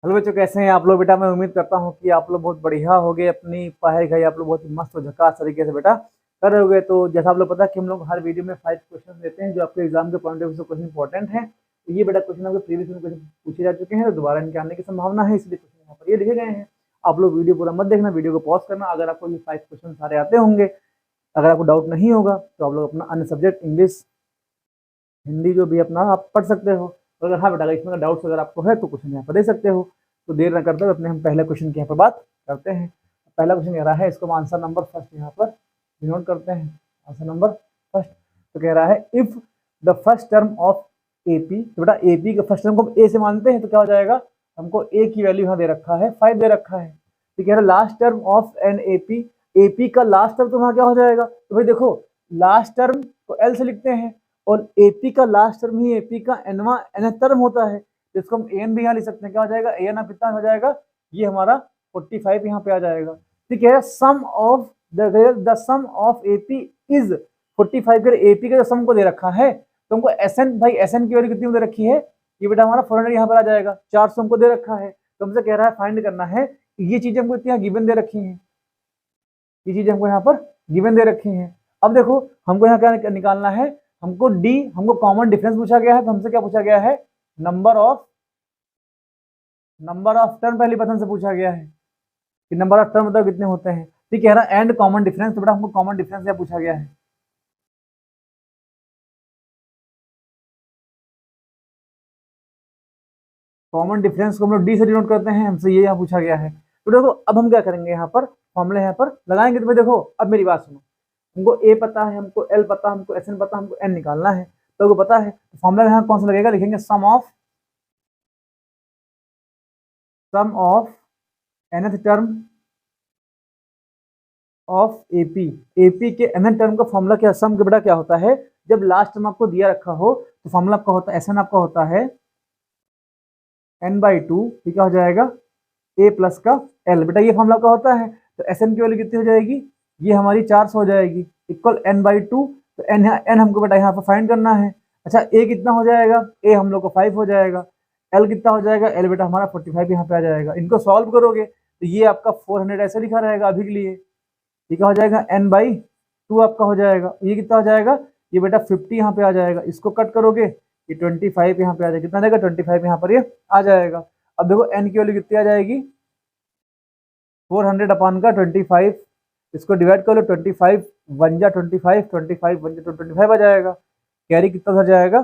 Hello बच्चों, कैसे हैं आप लोग? बेटा मैं उम्मीद करता हूं कि आप लोग बहुत बढ़िया हो गए। अपनी पढ़ाई लिखाई आप लोग बहुत ही मस्त और झकास तरीके से बेटा कर रहे होगे। तो जैसा आप लोग पता है कि हम लोग हर वीडियो में 5 क्वेश्चन देते हैं जो आपके एग्जाम के पॉइंट ऑफ व्यू से क्वेश्चन इंपॉर्टेंट है। तो ये बेटा क्वेश्चन आपके प्रीवियस में क्वेश्चन पूछे जा चुके हैं, तो दोबारा इनके आने की संभावना है, इसलिए क्वेश्चन यहाँ पर ये लिखे गए हैं। आप लोग वीडियो पूरा मत देखना, वीडियो को पॉज करना। अगर आपको ये 5 क्वेश्चन सारे आते होंगे, अगर आपको डाउट नहीं होगा, तो आप लोग अपना अन्य सब्जेक्ट इंग्लिश, हिंदी जो भी अपना आप पढ़ सकते हो। तो अगर हाँ बेटा, अगर इसमें डाउट्स अगर आपको है तो क्वेश्चन यहाँ पर दे सकते हो। तो देर न करते हुए अपने हम पहले क्वेश्चन की यहाँ पर बात करते हैं। पहला क्वेश्चन कह रहा है, इसको हम आंसर नंबर फर्स्ट यहाँ पर डिनोट करते हैं। आंसर नंबर फर्स्ट तो कह रहा है, if the first term of AP, तो बेटा एपी के फर्स्ट टर्म को हम ए से मानते हैं, तो क्या हो जाएगा? हमको ए की वैल्यू यहाँ दे रखा है 5 दे रखा है। तो कह रहा है last term of an AP, AP का लास्ट टर्म तो वहाँ क्या हो जाएगा? तो भाई देखो, लास्ट टर्म को एल से लिखते हैं और एपी का लास्ट टर्म ही एपी का एनवा एन टर्म होता है, तो इसको हम एन भी यहाँ लिख सकते हैं। क्या हो जाएगा? एन आप कितना हो जाएगा? ये हमारा 45 यहाँ पे आ जाएगा। ठीक है, sum of the sum of AP is 45 कर एपी का जो सम को दे रखा है, तो हमको एस एन, भाई एस एन की वैल्यू कितनी दे रखी है? ये बेटा हमारा 400 यहाँ पर आ जाएगा। 400 हमको दे रखा है, तो हमसे कह रहा है फाइंड करना है। ये चीजें हमको इतनी गिवन दे रखी हैं, ये चीजें हमको यहाँ पर गिवन दे रखी हैं। अब देखो, हमको यहाँ क्या निकालना है? हमको डी, हमको कॉमन डिफरेंस पूछा गया है, तो हमसे क्या पूछा गया है? नंबर ऑफ टर्म पहली पसंद से पूछा गया है कि नंबर ऑफ टर्म मतलब कितने होते हैं। ठीक है ना, एंड कॉमन डिफरेंस, तो बेटा हमको कॉमन डिफरेंस क्या पूछा गया है? कॉमन डिफरेंस को हम लोग डी से डिनोट करते हैं, हमसे ये यहाँ पूछा गया है। तो देखो, अब हम क्या करेंगे? यहाँ पर फॉर्मूले यहाँ पर लगाएंगे। तो भाई देखो, अब मेरी बात सुनो, हमको ए पता है, हमको एल पता, हमको एस एन पता, हमको एन निकालना है, तो आपको पता है। तो फॉर्मूला यहाँ कौन सा लगेगा? लिखेंगे sum of nth term of AP. AP के nth टर्म का फॉर्मूला क्या, सम के बेटा क्या होता है? जब लास्ट टर्म आपको दिया रखा हो, तो फॉर्मूला आपका होता है, एस एन आपका होता है n/2, ठीक हो जाएगा ए प्लस का एल। बेटा ये फॉर्मूला का होता है। तो एस एन की वैल्यू कितनी हो जाएगी? ये हमारी 400 हो जाएगी, इक्वल n/2। तो एन हमको बेटा यहाँ पर फाइंड करना है। अच्छा, ए कितना हो जाएगा? ए हम लोग को 5 हो जाएगा। एल कितना हो जाएगा? एल बेटा हमारा 45 यहाँ पे आ जाएगा। इनको सॉल्व करोगे तो ये आपका 400 ऐसे लिखा रहेगा अभी के लिए। ये क्या हो जाएगा? n/2 आपका हो जाएगा। ये कितना हो जाएगा? ये बेटा 50 यहाँ पे आ जाएगा। इसको कट करोगे, ये 25 यहाँ पे आ जाएगा। कितना देगा? 25 यहाँ पर ये आ जाएगा। अब देखो, n की वैल्यू कितनी आ जाएगी? 400 अपॉन का 25, इसको डिवाइड कर लो। 25 वन जा 25, 25 वन जा 25 आ जाएगा। कैरी कितना हो जाएगा?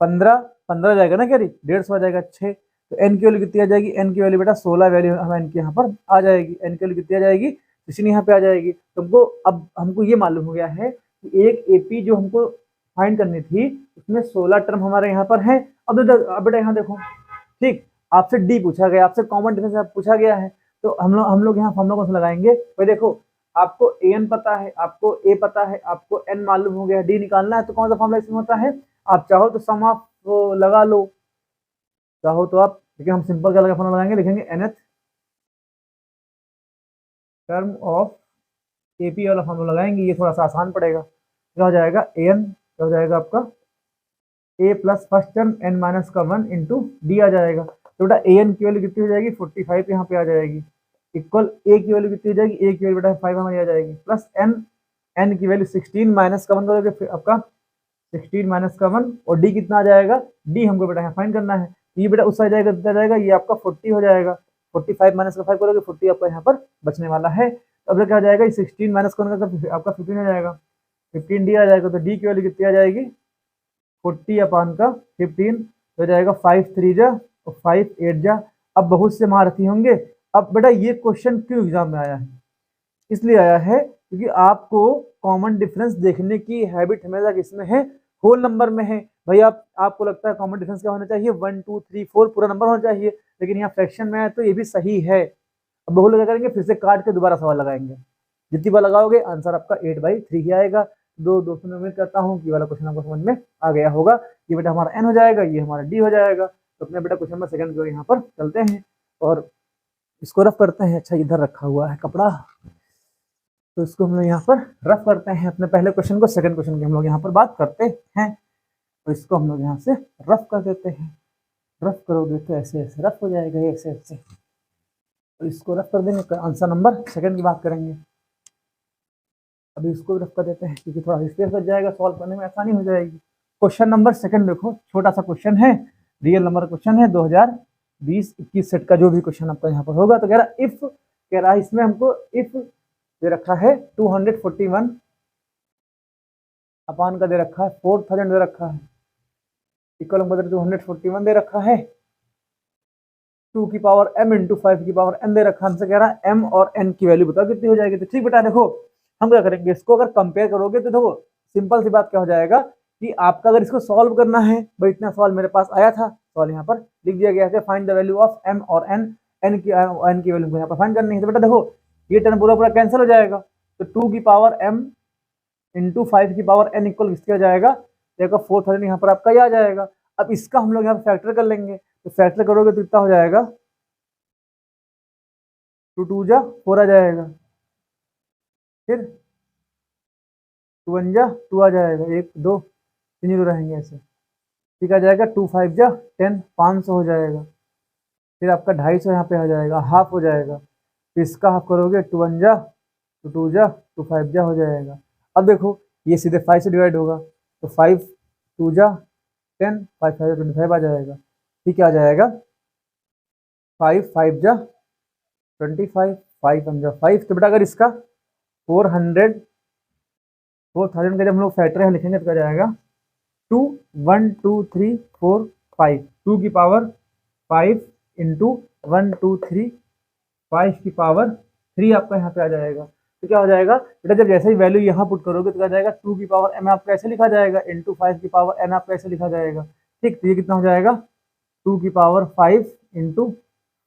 15 15 जाएगा ना कैरी, 150 आ जाएगा 6। तो एन की वैल्यू कितनी आ जाएगी? एन की वैल्यू बेटा 16 वैल्यू हम एन की यहाँ पर आ जाएगी। एन की वैल्यू कितनी आ जाएगी? इसी यहाँ पे आ जाएगी। तुमको अब हमको ये मालूम हो गया है कि एक एपी जो हमको फाइंड करनी थी, उसमें 16 टर्म हमारे यहाँ पर है। अब बेटा यहाँ देखो, ठीक, आपसे डी पूछा गया, आपसे कॉमन डिफरेंस पूछा गया है, तो हम लोग यहाँ फॉर्मूला कौन सा लगाएंगे? भाई देखो, आपको ए एन पता है, आपको ए पता है, आपको एन मालूम हो गया, डी निकालना है, तो कौन सा फॉर्मूला इसमें होता है? आप चाहो तो सम ऑफ लगा लो, चाहो तो आप, लेकिन हम सिंपल क्या लगा फॉर्मूला लगाएंगे? लिखेंगे nth टर्म ऑफ एपी वाला फॉर्मूला लगाएंगे। ये थोड़ा सा आसान पड़ेगा। क्या हो जाएगा? एन क्या हो जाएगा आपका? A plus first term n minus का 1 इंटू डी आ जाएगा। तो बेटा ए एन की वैल्यू कितनी हो जाएगी? 45 यहाँ पे आ जाएगी, इक्वल ए की वैल्यू कितनी हो जाएगी? ए की वैल्यू बेटा 5 हमारी आ जाएगी, प्लस एन, एन की वैल्यू 16 माइनस का 1 करोगे, फिर आपका 16 माइनस का 1, और डी कितना आ जाएगा? डी हमको बेटा यहाँ फाइंड करना है। ये बेटा उस आ जाएगा, कितना जाएगा? ये आपका 40 हो जाएगा। 45 माइनस का 5 करोगे, 40 आपका यहाँ पर बचने वाला है। तो अब क्या आ जाएगा? 16 माइनस का 1 आपका 15 हो जाएगा, 15 डी आ जाएगा। तो डी की वैल्यू कितनी आ जाएगी? 40 अपान का 15 हो जाएगा। 5 3 जा और 5 8 जा। अब बहुत से महारथी होंगे। अब बेटा ये क्वेश्चन क्यों एग्जाम में आया है? इसलिए आया है क्योंकि आपको कॉमन डिफरेंस देखने की हैबिट हमेशा किसमें है? होल नंबर में है। भाई आपको लगता है कॉमन डिफरेंस क्या होना चाहिए? 1 2 3 4 पूरा नंबर होना चाहिए, लेकिन यहाँ फ्रैक्शन में है, तो ये भी सही है। अब बहुत लोग क्या करेंगे? फिर से काट के दोबारा सवाल लगाएंगे। जितनी बार लगाओगे आंसर आपका 8/3 ही आएगा। दोस्तों मैं उम्मीद करता हूँ कि वाला क्वेश्चन आपको समझ में आ गया होगा। ये बेटा हमारा एन हो जाएगा, ये हमारा डी हो जाएगा। तो अपने बेटा क्वेश्चन में सेकंड की ओर यहाँ पर चलते हैं और इसको रफ करते हैं। अच्छा, इधर रखा हुआ है कपड़ा, तो इसको हम लोग यहाँ पर रफ करते हैं। अपने पहले क्वेश्चन को, सेकंड क्वेश्चन की हम लोग यहाँ पर बात करते हैं, तो इसको हम लोग यहाँ से रफ कर देते हैं। रफ करोगे तो ऐसे ऐसे रफ हो जाएगा, ऐसे ऐसे, तो इसको रफ कर देंगे। आंसर नंबर सेकंड की बात करेंगे। अभी इसको रफ कर देते हैं क्योंकि थोड़ा स्पेस बच जाएगा, सॉल्व करने में आसानी हो जाएगी। क्वेश्चन नंबर सेकंड देखो, छोटा सा क्वेश्चन है, रियल नंबर क्वेश्चन है, 2020-21 सेट का जो भी क्वेश्चन आपका यहाँ पर होगा। तो कह रहा इफ, कह रहा है इसमें हमको इफ दे रखा है 241 अपान का दे रखा है 4000 दे रखा है, इक्वल नंबर 241 दे रखा है, 2 की पावर m इंटू 5 की पावर n दे रखा है। हमसे कह रहा है m और n की वैल्यू बताओ कितनी हो जाएगी। तो ठीक बेटा देखो, हम क्या करेंगे, इसको अगर कंपेयर करोगे तो देखो सिंपल सी बात क्या हो जाएगा कि आपका अगर इसको सॉल्व करना है, भाई इतना सवाल मेरे पास आया था, सवाल यहाँ पर लिख दिया गया है, find the value of m और n, n की वैल्यू को यहाँ पर फाइंड करनी है। तो बेटा देखो ये टर्म पूरा पूरा कैंसिल हो जाएगा, तो 2 की पावर m इंटू 5 की पावर n इक्वल किसके हो जाएगा, देखो 4000 यहाँ पर आपका आ जाएगा। अब इसका हम लोग यहाँ पर फैक्टर कर लेंगे, तो फैक्टर करोगे तो इतना हो जाएगा, 2 2 जा 4 आ जाएगा, फिर 2 1 जा 2 आ जाएगा, 1 2 3 जीरो रहेंगे ऐसे, ठीक आ जाएगा, 2 5 जा 10, 500 हो जाएगा, फिर आपका 250 यहाँ पे आ जाएगा, हाफ हो जाएगा, फिर इसका हाफ करोगे 2 1 जा 2 जा 2 5 जा हो जाएगा। अब देखो ये सीधे 5 से डिवाइड होगा, तो 5 2 जा 10, 5 5 25 आ जाएगा, ठीक आ जाएगा, 5 5 जा 25, 5 1 जा 5। तो बेटा अगर इसका 4000 का जब हम लोग फैक्टर है लिखेंगे तो क्या जाएगा, 2 1 2 3 4 5, 2 की पावर 5 इंटू 1 2 3 5 की पावर 3 आपका यहाँ पे आ जाएगा। तो क्या हो जाएगा बेटा, जब जैसे ही वैल्यू यहाँ पुट करोगे तो क्या जाएगा, 2 की पावर m आपका ऐसे लिखा जाएगा, इंटू 5 की पावर n आपका ऐसे लिखा जाएगा, ठीक। तो ये कितना हो जाएगा, 2 की पावर 5 इंटू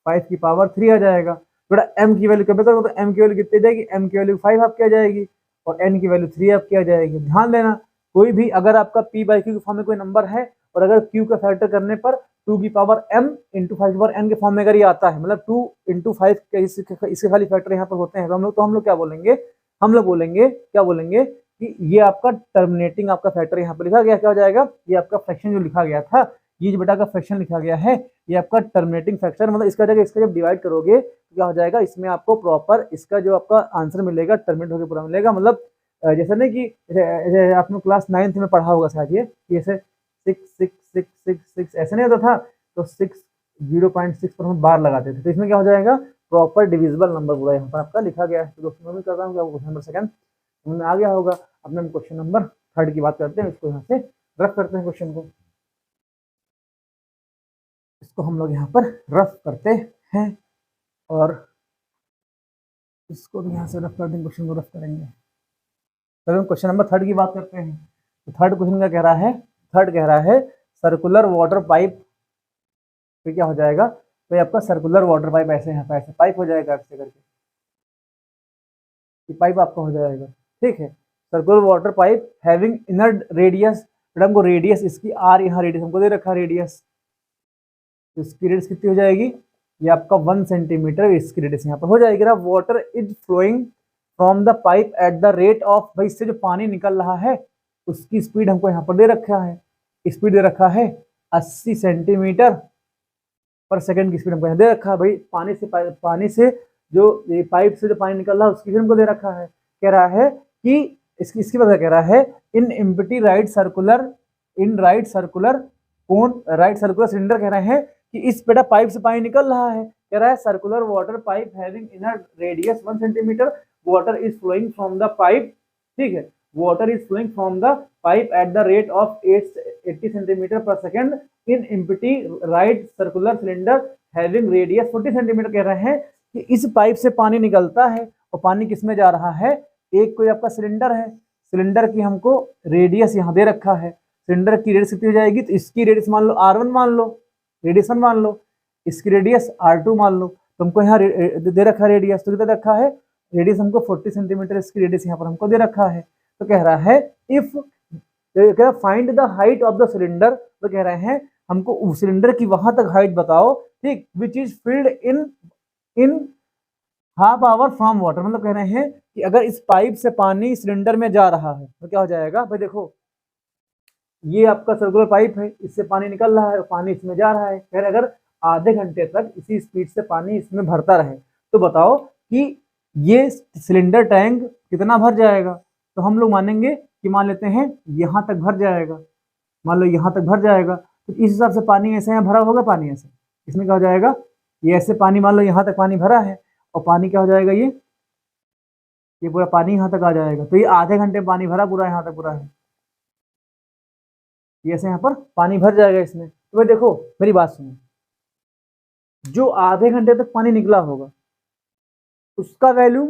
5 की पावर 3 आ जाएगा। बेटा m की वैल्यू कब करो तो m की वैल्यू कितनी जाएगी, m की वैल्यू 5 आपकी आ जाएगी और n की वैल्यू 3 आपकी आ जाएगी। ध्यान देना कोई भी अगर आपका p बाई q के फॉर्म में कोई नंबर है और अगर q का फैक्टर करने पर 2 की पावर m इंटू 5 की पावर n के फॉर्म में अगर ये आता है, मतलब 2 इंटू 5 के इसके खाली फैक्टर यहाँ पर होते हैं, तो हम लोग क्या बोलेंगे, हम लोग बोलेंगे क्या बोलेंगे कि ये आपका टर्मिनेटिंग आपका फैक्टर यहाँ पर लिखा गया, क्या हो जाएगा, ये आपका फ्रैक्शन जो लिखा गया था, ये जो बेटा का फ्रैक्शन लिखा गया है, ये आपका टर्मिनेटिंग फैक्टर, मतलब इसका जगह इसका जब डिवाइड करोगे तो क्या हो जाएगा, इसमें आपको प्रॉपर इसका जो आपका आंसर मिलेगा टर्मिनेट होकर पूरा मिलेगा। मतलब जैसे नहीं कि आपने क्लास 9th में पढ़ा होगा शायद ये जैसे 6 6 6 6 6 ऐसे नहीं होता था, तो 6 0.6 पर हम बार लगाते थे, तो इसमें क्या हो जाएगा, प्रॉपर डिविजिबल नंबर पूरा यहाँ पर आपका लिखा गया है। तो दोस्तों मैं भी कर रहा हूँ कि क्वेश्चन नंबर सेकंड में आ गया होगा। अपने हम क्वेश्चन नंबर थर्ड की बात करते हैं, इसको यहाँ से रफ करते हैं, क्वेश्चन को इसको हम लोग यहाँ पर रफ करते हैं और इसको भी यहाँ से रफ कर देंगे, क्वेश्चन को रफ करेंगे। तो हम क्वेश्चन नंबर थर्ड की बात करते हैं। तो थर्ड क्वेश्चन क्या कह रहा है, थर्ड कह रहा है सर्कुलर वाटर पाइप, तो क्या हो जाएगा, तो ये आपका सर्कुलर वाटर पाइप ऐसे यहाँ पे ऐसे पाइप हो जाएगा, ऐसे करके ये पाइप आपका हो जाएगा, ठीक है। Circular water pipe having inner radius, हमको रेडियस इसकी आर, यहाँ रेडियस हमको दे रखा है रेडियस, तो इसकी रेडियस कितनी हो जाएगी, ये आपका 1 सेंटीमीटर इसकी रेडियस यहाँ पर हो जाएगी ना। Water is flowing from the pipe at the rate of, भाई इससे जो पानी निकल रहा है उसकी स्पीड हमको यहाँ पर दे रखा है, स्पीड दे रखा है 80 सेंटीमीटर पर सेकंड की स्पीड हमको यहाँ दे रखा है। भाई पानी से जो ये पाइप से जो पानी निकल रहा है उसकी स्पीड हमको दे रखा है। कह रहा है कि इसकी वजह कह रहा है इन empty right circular, in right circular cone, right circular cylinder, कह रहे हैं कि इस बेटा पाइप से पानी निकल रहा है, कह रहा है circular water pipe having inner radius 1 centimetre, water is flowing from the pipe, ठीक है, water is flowing from the pipe at the rate of 80 centimetre per second in empty right circular cylinder having radius 40 centimetre. कह रहे हैं कि इस pipe से पानी निकलता है और पानी किसमें जा रहा है, एक कोई आपका सिलेंडर है, सिलेंडर की हमको रेडियस यहाँ दे रखा है, सिलेंडर की रेडियस कितनी हो जाएगी, तो इसकी रेडियस मान लो R1 मान लो, रेडियस 1 मान लो, इसकी रेडियस R2 मान लो, तो हमको यहाँ दे रखा है रेडियस, तो कितना रखा है, रेडियस हमको 40 सेंटीमीटर इसकी रेडियस यहाँ पर हमको दे रखा है। तो कह रहा है if find the height of the cylinder, तो कह रहे हैं हमको सिलेंडर की वहां तक हाइट बताओ, ठीक, which is filled in half our from water, मतलब कह रहे हैं कि अगर इस पाइप से पानी सिलेंडर में जा रहा है तो क्या हो जाएगा, भाई देखो ये आपका सर्कुलर पाइप है, इससे पानी निकल रहा है, पानी इसमें जा रहा है। खैर अगर आधे घंटे तक इसी स्पीड से पानी इसमें भरता रहे तो बताओ कि ये सिलेंडर टैंक कितना भर जाएगा। तो हम लोग मानेंगे कि मान लेते हैं यहाँ तक भर जाएगा, मान लो यहाँ तक भर जाएगा, तो इस हिसाब से पानी ऐसे यहाँ भरा होगा, पानी ऐसे इसमें क्या हो जाएगा, ये ऐसे पानी मान लो यहाँ तक पानी भरा है और पानी क्या हो जाएगा, ये पूरा पानी यहाँ तक आ जाएगा। तो ये आधे घंटे में पानी भरा पूरा यहाँ तक पूरा है, ये ऐसे यहाँ पर पानी भर जाएगा इसमें। तो भाई देखो मेरी बात सुनो, जो आधे घंटे तक पानी निकला होगा उसका वैल्यूम,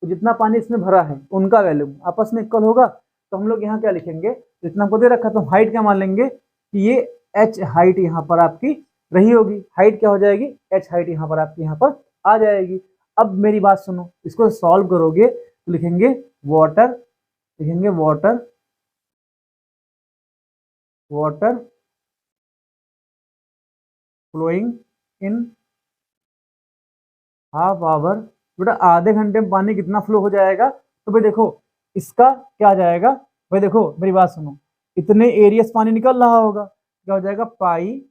जितना पानी इसमें भरा है उनका वैल्यूम आपस में इक्वल होगा। तो हम लोग यहाँ क्या लिखेंगे, जितना हमको दे रखा तो हाइट क्या मान लेंगे कि ये एच हाइट यहाँ पर आपकी रही होगी। हाइट क्या हो जाएगी, एच हाइट यहाँ पर आपकी यहाँ पर आ जाएगी। अब मेरी बात सुनो, इसको सॉल्व करोगे तो लिखेंगे वाटर, लिखेंगे water, water flowing in half hour. बेटा आधे घंटे में पानी कितना फ्लो हो जाएगा, तो भाई देखो इसका क्या आ जाएगा, भाई देखो मेरी बात सुनो, इतने एरिया से पानी निकल रहा होगा, क्या हो जाएगा, पाई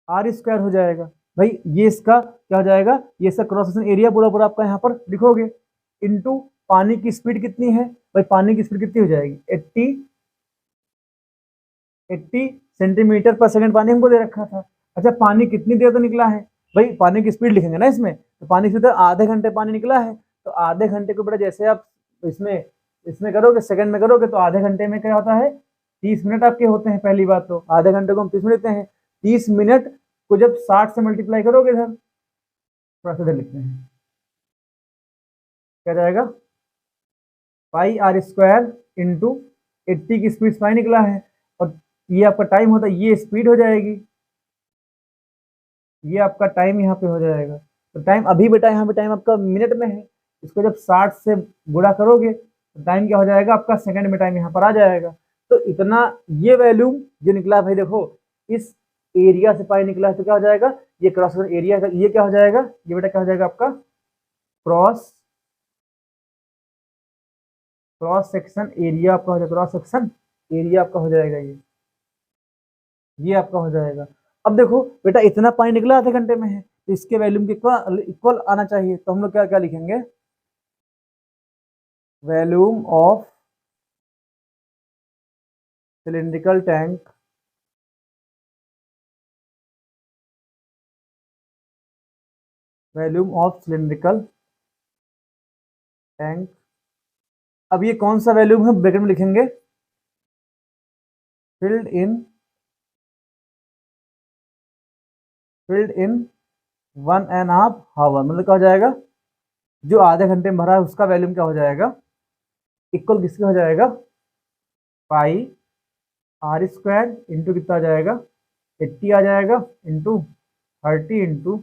आर स्क्वायर हो जाएगा। भाई ये इसका क्या हो जाएगा, ये इसका क्रॉस सेक्शन एरिया पूरा पूरा आपका यहाँ पर लिखोगे, इनटू पानी की स्पीड कितनी है, भाई पानी की स्पीड कितनी हो जाएगी, 80 सेंटीमीटर पर सेकंड पानी हमको दे रखा था। अच्छा पानी कितनी देर तो निकला है, भाई पानी की स्पीड लिखेंगे ना इसमें, तो पानी से तो आधे घंटे पानी निकला है, तो आधे घंटे को बेटा जैसे आप इसमें इसमें करोगे सेकंड में करोगे तो आधे घंटे में क्या होता है, 30 मिनट आपके होते हैं। पहली बात तो आधे घंटे को हम 30 मिनट लेते हैं, 30 मिनट को जब 60 से मल्टीप्लाई करोगे सर, थोड़ा सा इधर लिखते हैं, क्या जाएगा, पाई आर स्क्वायर इंटू 80 की स्पीड से पानी निकला है, और ये आपका टाइम होता है, ये स्पीड हो जाएगी, ये आपका टाइम यहाँ पे हो जाएगा। तो टाइम अभी बेटा यहाँ पे टाइम आपका मिनट में है, इसको जब 60 से गुणा करोगे तो टाइम क्या हो जाएगा आपका, सेकंड में टाइम यहाँ पर आ जाएगा। तो इतना ये वैल्यूम जो निकला भाई देखो, इस एरिया से पानी निकला है तो क्या हो जाएगा, ये क्रॉस एरिया का ये क्या हो जाएगा, ये बेटा क्या हो जाएगा आपका क्रॉस सेक्शन एरिया आपका हो जाएगा, क्रॉस सेक्शन एरिया आपका हो जाएगा, ये आपका हो जाएगा। अब देखो बेटा इतना पानी निकला आधे घंटे में है, तो इसके वैल्यूम के इक्वल आना चाहिए। तो हम लोग क्या क्या लिखेंगे, volume of cylindrical tank, volume of cylindrical tank. अब ये कौन सा वैल्यूम है, ब्रैकेट में लिखेंगे फिल्ड इन 1.5 हावर, मतलब क्या हो जाएगा, जो आधे घंटे में भरा है उसका वैल्यूम क्या हो जाएगा, इक्वल किसके हो जाएगा, पाई आर स्क्वायर इंटू कितना आ जाएगा, 80 आ जाएगा, इंटू 30 इंटू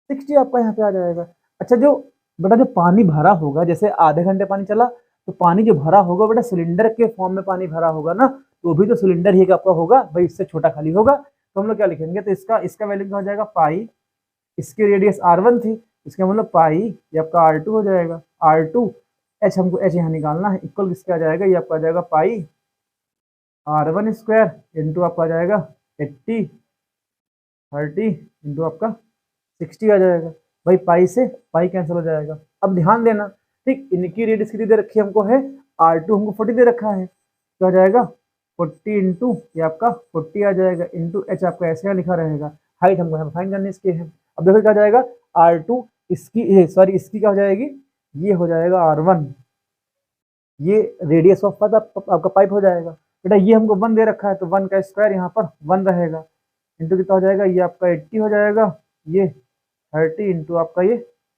60 आपका यहाँ पे आ जाएगा। अच्छा जो बेटा जो पानी भरा होगा, जैसे आधे घंटे पानी चला तो पानी जो भरा होगा बेटा सिलेंडर के फॉर्म में पानी भरा होगा ना, तो भी तो सिलेंडर ही आपका होगा भाई, इससे छोटा खाली होगा। तो हम लोग क्या लिखेंगे, तो इसका वैल्यू क्या हो जाएगा, पाई, इसकी रेडियस R1 थी, इसका मतलब पाई ये आपका R2 हो जाएगा, R2 एच हमको एच यहाँ निकालना है, इक्वल किसका आ जाएगा, ये आपका आ जाएगा पाई R1 स्क्वायर इंटू आपका आ जाएगा 80 30 इंटू आपका 60 आ जाएगा। भाई पाई से पाई कैंसिल हो जाएगा। अब ध्यान देना, ठीक इनकी रेडियस कितनी दे रखी है हमको, है R2 हमको 40 दे रखा है, तो आ जाएगा 40 इंटू ये आपका 40 आ जाएगा, इंटू एच आपका ऐसे लिखा रहेगा, हाइट हमको यहाँ फाइंड करने इसके है। अब देखो क्या जाएगा, R2 इसकी सॉरी इसकी क्या हो जाएगी, ये हो जाएगा R1, ये रेडियस ऑफ आपका पाइप हो जाएगा। बेटा ये हमको 1 दे रखा है तो 1 का स्क्वायर यहाँ पर 1 रहेगा, इंटू कितना हो जाएगा, ये आपका 80 हो जाएगा, ये 30 इंटू आपका ये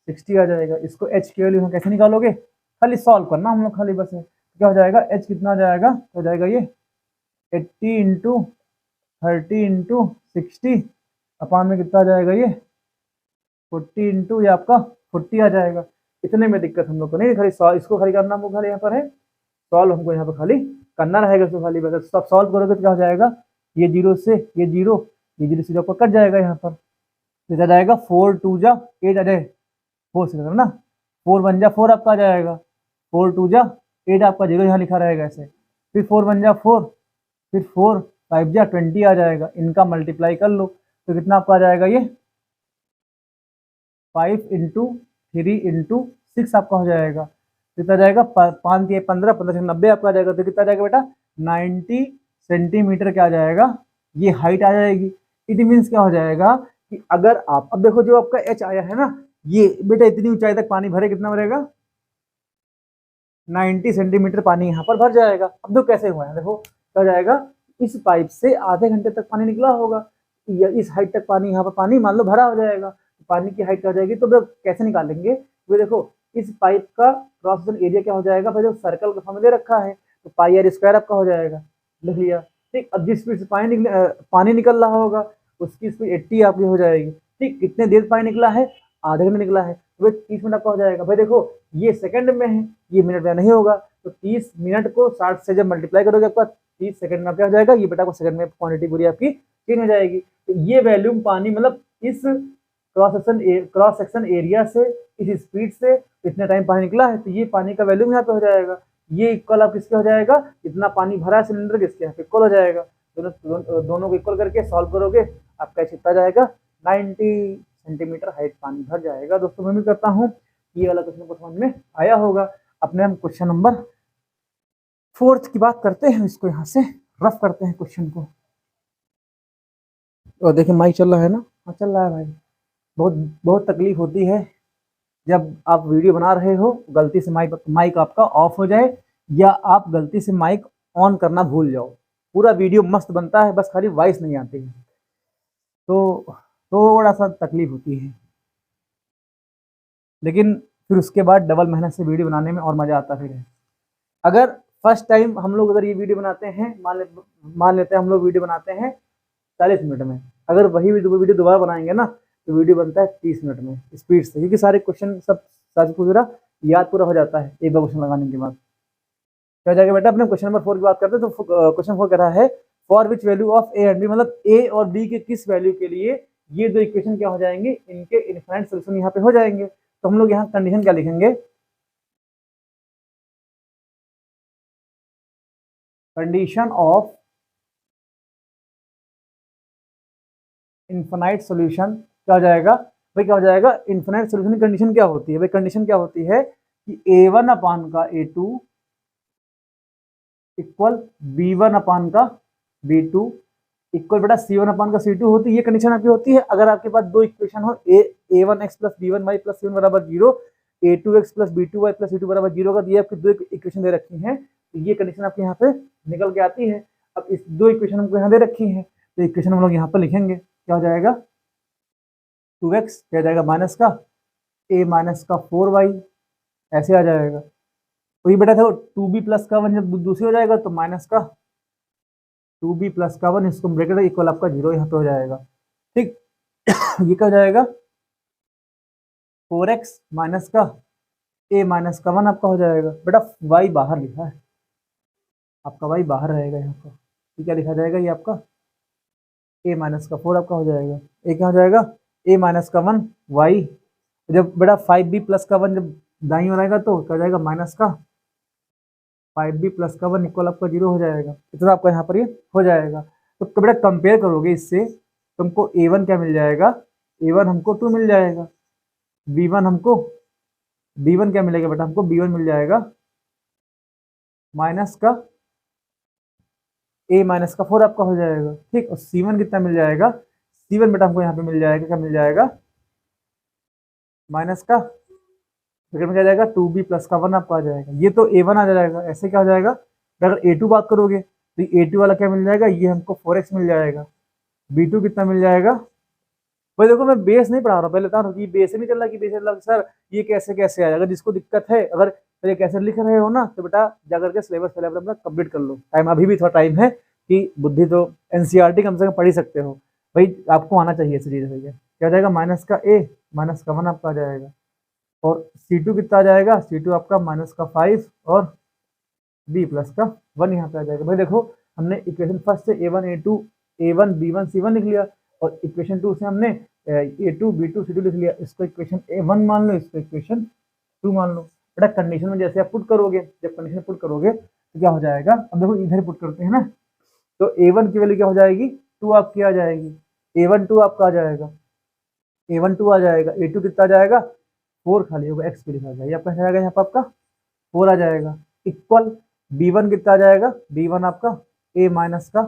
60 आ जाएगा। इसको एच की वैल्यू कैसे निकालोगे, खाली सॉल्व करना हम लोग खाली बस है। क्या हो जाएगा, एच कितना आ जाएगा, हो जाएगा ये 80 इंटू 30 इंटू 60 अपान में कितना आ जाएगा, ये 40 इंटू ये आपका 40 आ जाएगा। इतने में दिक्कत हम लोग को नहीं, खाली इसको खाली करना हमको, खाली यहाँ पर है सॉल्व हमको यहाँ पर खाली करना रहेगा, इसको खाली बस सब सॉल्व करोगे तो क्या हो जाएगा, ये जीरो से ये जीरो से आपका कट जाएगा, यहाँ पर आ जाएगा 4 2 जा 8 आ जाए 4 से ना, 4 1 जा 4 आपका आ जाएगा, 4 2 जा 8 आपका जीरो यहाँ लिखा रहेगा ऐसे, फिर 4 1 जा 4 फिर 4 5 जा 20 आ जाएगा, इनका मल्टीप्लाई कर लो तो कितना आपका आ जाएगा, ये 5 इंटू 3 इंटू 6 आपका हो जाएगा, कितना जाएगा 5 के 15 15 से 90 आपका आ जाएगा, तो कितना जाएगा बेटा 90 सेंटीमीटर क्या आ जाएगा, ये हाइट आ जाएगी। इट मीन्स क्या हो जाएगा कि अगर आप अब देखो जो आपका एच आया है ना, ये बेटा इतनी ऊंचाई तक पानी भरे कितना भरेगा 90 सेंटीमीटर पानी यहाँ पर भर जाएगा। अब देखो कैसे हुआ है, देखो क्या जाएगा, इस पाइप से आधे घंटे तक पानी निकला होगा, या इस हाइट तक पानी यहाँ पर पानी मान लो भरा हो जाएगा, पानी की हाइट क्या हो जाएगी, तो कैसे निकालेंगे, वो देखो इस पाइप का क्रॉस सेक्शन एरिया क्या हो जाएगा, भाई जो सर्कल का फॉर्मूला रखा है तो पाई आर स्क्वायर आपका हो जाएगा, लिख लिया। ठीक, अब जिस स्पीड से पानी निकल रहा होगा उसकी स्पीड 80 आपकी हो जाएगी। ठीक, कितने देर पानी निकला है, आधे घंटे निकला है, तो 30 मिनट आपका हो जाएगा। भाई देखो ये सेकंड में है, ये मिनट में नहीं होगा, तो 30 मिनट को 60 से जब मल्टीप्लाई करोगे आपका 30 सेकंड में क्या हो जाएगा, ये बेटा को सेकंड में क्वांटिटी पूरी आपकी चेंज हो जाएगी। तो ये वैल्यूम पानी मतलब इस क्रॉस सेक्शन एरिया से इस स्पीड से इतने टाइम पानी निकला है, तो ये पानी का वैल्यूम यहाँ पे हो जाएगा। ये इक्वल आप किसके हो जाएगा, इतना पानी भरा है सिलेंडर किसके यहाँ पे इक्वल हो जाएगा। दोनों को इक्वल करके सॉल्व करोगे आपका कितना जाएगा 90 सेंटीमीटर हाइट पानी भर जाएगा। दोस्तों मैं उम्मीद करता हूँ ये वाला क्वेश्चन को समझ में आया होगा। अपने हम क्वेश्चन नंबर 4 की बात करते हैं, इसको यहाँ से रफ करते हैं क्वेश्चन को। और देखिए माइक चल रहा है ना, हाँ चल रहा है भाई। बहुत बहुत तकलीफ होती है जब आप वीडियो बना रहे हो, गलती से माइक आपका ऑफ हो जाए या आप गलती से माइक ऑन करना भूल जाओ, पूरा वीडियो मस्त बनता है, बस खाली वॉइस नहीं आती है, तो थोड़ा सा तकलीफ होती है, लेकिन फिर उसके बाद डबल मेहनत से वीडियो बनाने में और मज़ा आता फिर है। अगर फर्स्ट टाइम हम लोग अगर ये वीडियो बनाते हैं, मान लेते हैं हम लोग वीडियो बनाते हैं 40 मिनट में, अगर वही वीडियो दोबारा बनाएंगे ना तो वीडियो बनता है 30 मिनट में स्पीड से, क्योंकि सारे क्वेश्चन सब पूरा याद पूरा हो जाता है एक बार क्वेश्चन लगाने के बाद। क्या जाएगा बेटा, अपने क्वेश्चन नंबर 4 की बात करते हैं। तो क्वेश्चन 4 कह रहा है for which value of A and B, मतलब ए और बी के किस वैल्यू के लिए ये दो इक्वेशन क्या हो जाएंगे, इनके इनफाइनाइट सोल्यूशन यहाँ पे हो जाएंगे। तो हम लोग यहाँ कंडीशन क्या लिखेंगे, कंडीशन ऑफ इनफाइनाइट सॉल्यूशन क्या हो जाएगा भाई, क्या हो जाएगा इनफाइनाइट सॉल्यूशन की कंडीशन क्या होती है भाई, कंडीशन क्या होती है कि a1 अपान का a2 इक्वल b1 अपान का b2 इक्वल बेटा c1 अपान का c2 होती है। ये कंडीशन आपकी होती है अगर आपके पास दो इक्वेशन हो, a1x plus b1y plus c1 बराबर 0, a2x plus b2y plus c2 बराबर 0 का, ये आपकी दो इक्वेशन दे रखी हैं, तो ये कंडीशन आपके यहाँ पे निकल के आती है। अब इस दो इक्वेशन हमको यहाँ दे रखी है, तो इक्वेशन हम लोग यहाँ पर लिखेंगे, क्या हो जाएगा 2x क्या जाएगा माइनस का a माइनस का 4y, ऐसे आ जाएगा। तो ये बेटा था 2b प्लस का 1 जब दूसरी हो जाएगा तो माइनस का 2b प्लस का 1, इसको ब्रैकेट इक्वल आपका 0 यहाँ पे हो जाएगा। ठीक ये क्या हो जाएगा 4x माइनस का a माइनस का 1 आपका हो जाएगा। बेटा y बाहर लिखा है, आपका y बाहर रहेगा यहाँ पर, ये क्या लिखा जाएगा, ये आपका a माइनस का 4 आपका हो जाएगा। एक क्या हो जाएगा a माइनस का 1 y, जब बेटा 5b प्लस का 1 जब दाईं ओर आएगा तो क्या हो जाएगा माइनस का 5b प्लस का 1 इक्वल आपका 0 हो जाएगा। इतना आपका यहाँ पर ये हो जाएगा। तो बेटा कंपेयर करोगे इससे, तुमको a1 क्या मिल जाएगा, a1 हमको 2 मिल जाएगा, b1 हमको b1 क्या मिलेगा बेटा, हमको b1 मिल जाएगा माइनस का a माइनस का 4 आपका हो जाएगा। ठीक, और c1 कितना मिल जाएगा, c1 बेटा हमको यहाँ पे मिल जाएगा, क्या मिल जाएगा माइनस का ब्रैकेट में क्या जाएगा 2b प्लस का 1 आपका आ जाएगा। ये तो a1 आ जाएगा, ऐसे क्या हो जाएगा, अगर a2 बात करोगे तो a2 वाला क्या मिल जाएगा, ये हमको 4x मिल जाएगा, b2 कितना मिल जाएगा। भाई देखो मैं बेस नहीं पढ़ा रहा हूँ, पहले बता रहा हूँ कि बेस नहीं चल रहा, कि बेस चल रहा सर ये कैसे कैसे आएगा। अगर जिसको दिक्कत है, अगर ये कैसे लिख रहे हो ना, तो बेटा जाकर के सिलेबस पहले अपना कंप्लीट कर लो, टाइम अभी भी थोड़ा टाइम है कि बुद्धि तो एनसीईआरटी कम से कम पढ़ ही सकते हो भाई, आपको आना चाहिए ऐसी चीज़। भैया क्या जाएगा माइनस का a माइनस का 1 आपका आ जाएगा, और C2 कितना आ जाएगा, C2 आपका माइनस का 5 और b प्लस का 1 यहाँ पे आ जाएगा। भाई देखो हमने इक्वेशन फर्स्ट से a1 a2 a1 b1 c1 लिख लिया, और इक्वेशन 2 से हमने a2 b2 c2 लिख लिया। इसको इक्वेशन a1 मान लो, इसको इक्वेशन 2 मान लो। बेटा कंडीशन में जैसे आप पुट करोगे, जब कंडीशन पुट करोगे तो क्या हो जाएगा, अब देखो इधर पुट करते हैं ना, तो A1 की वैल्यू क्या हो जाएगी, 2 आपकी आ जाएगी, A1 2 आपका आ जाएगा, A1 2 आ जाएगा, A2 कितना आ जाएगा, 4 खाली होगा, x पे लिखा जाएगा, ये आपका जाएगा यहाँ पर आपका 4 आ जाएगा, इक्वल B1 कितना आ जाएगा, B1 आपका A माइनस का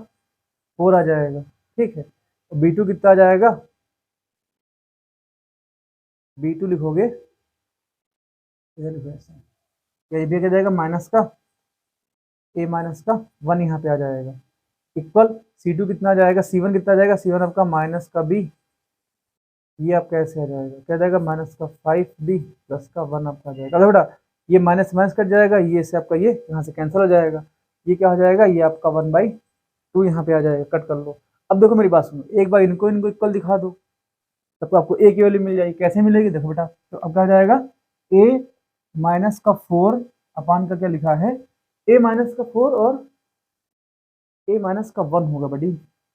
4 आ जाएगा, ठीक है। B2 कितना आ जाएगा, B2 लिखोगे इधर लिखो ऐसे, ये भी क्या जाएगा माइनस का A माइनस का 1 यहाँ पे आ जाएगा, इक्वल C2 कितना आ जाएगा, C1 कितना आ जाएगा, C1 आपका माइनस का B, ये आपका ऐसे आ जाएगा, क्या जाएगा माइनस का 5B प्लस का 1 आपका आ जाएगा। अरे बेटा ये माइनस माइनस कट जाएगा, ये से आपका ये यहाँ से कैंसिल हो जाएगा, ये क्या हो जाएगा, ये आपका 1/2 यहाँ पे आ जाएगा, कट कर लो। अब देखो मेरी बात सुनो, एक बार इनको इनको इक्वल दिखा दो, तब तो आपको ए की वैल्यू मिल जाएगी। कैसे मिलेगी देखो बेटा, तो अब क्या हो जाएगा, ए माइनस का 4 अपान का क्या लिखा है, ए माइनस का 4 और ए माइनस का 1 होगा बड़ी,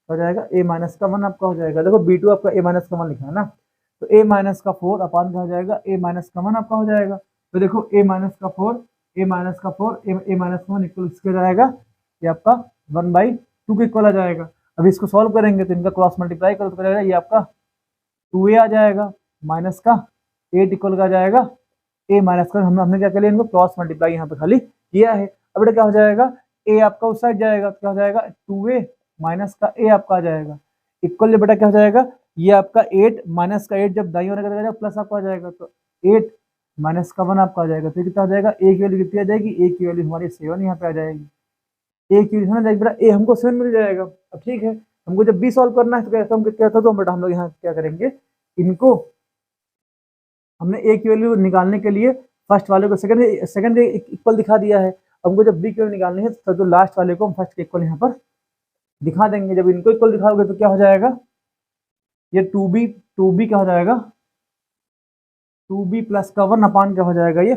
हो जाएगा ए माइनस का 1 आपका हो जाएगा। देखो B2 आपका ए माइनस का 1 लिखा है ना, तो ए माइनस का 4 अपान का हो जाएगा ए माइनस का 1 आपका हो जाएगा। तो देखो ए माइनस का 4 ए माइनस का 4 ए माइनस का 1 इक्वल इसके जाएगा, ये आपका 1/2 के इक्वल आ जाएगा। अब इसको सॉल्व करेंगे तो इनका क्रॉस मल्टीप्लाई करो तो जाएगा, ये आपका 2a आ जाएगा माइनस का 8 इक्वल का जाएगा ए माइनस का, हमने क्या कर लिया, इनको क्रॉस मल्टीप्लाई यहाँ पे खाली किया है। अब बेटा क्या हो जाएगा, ए आपका उस साइड जाएगा तो क्या हो जाएगा 2a माइनस का ए आपका आ जाएगा, इक्वल बेटा क्या हो जाएगा, ये आपका 8 माइनस का 8 जब दाईं ओर जाएगा प्लस आपका आ जाएगा, तो 8 माइनस का 1 आपका आ जाएगा, तो कितना आ जाएगा, ए की वैल्यू कितनी आ जाएगी, ए की वैल्यू हमारी 7 यहाँ पे आ जाएगी, ए की वैल्यू जाएगी बेटा, ए हमको 7 मिल जाएगा। अब ठीक है, हमको जब बी सॉल्व करना है तो कैसे हम क्या था, तो बेटा हम लोग यहाँ क्या करेंगे, इनको हमने ए की वैल्यू निकालने के लिए फर्स्ट वाले को सेकंड के इक्वल दिखा दिया है, हमको जब बी की वैल्यू निकालनी है तो लास्ट वाले को हम फर्स्ट के इक्वल यहाँ पर दिखा देंगे। जब इनको इक्वल दिखाओगे तो क्या हो जाएगा, ये 2b क्या हो जाएगा, 2b प्लस का 1 अपान क्या हो जाएगा, ये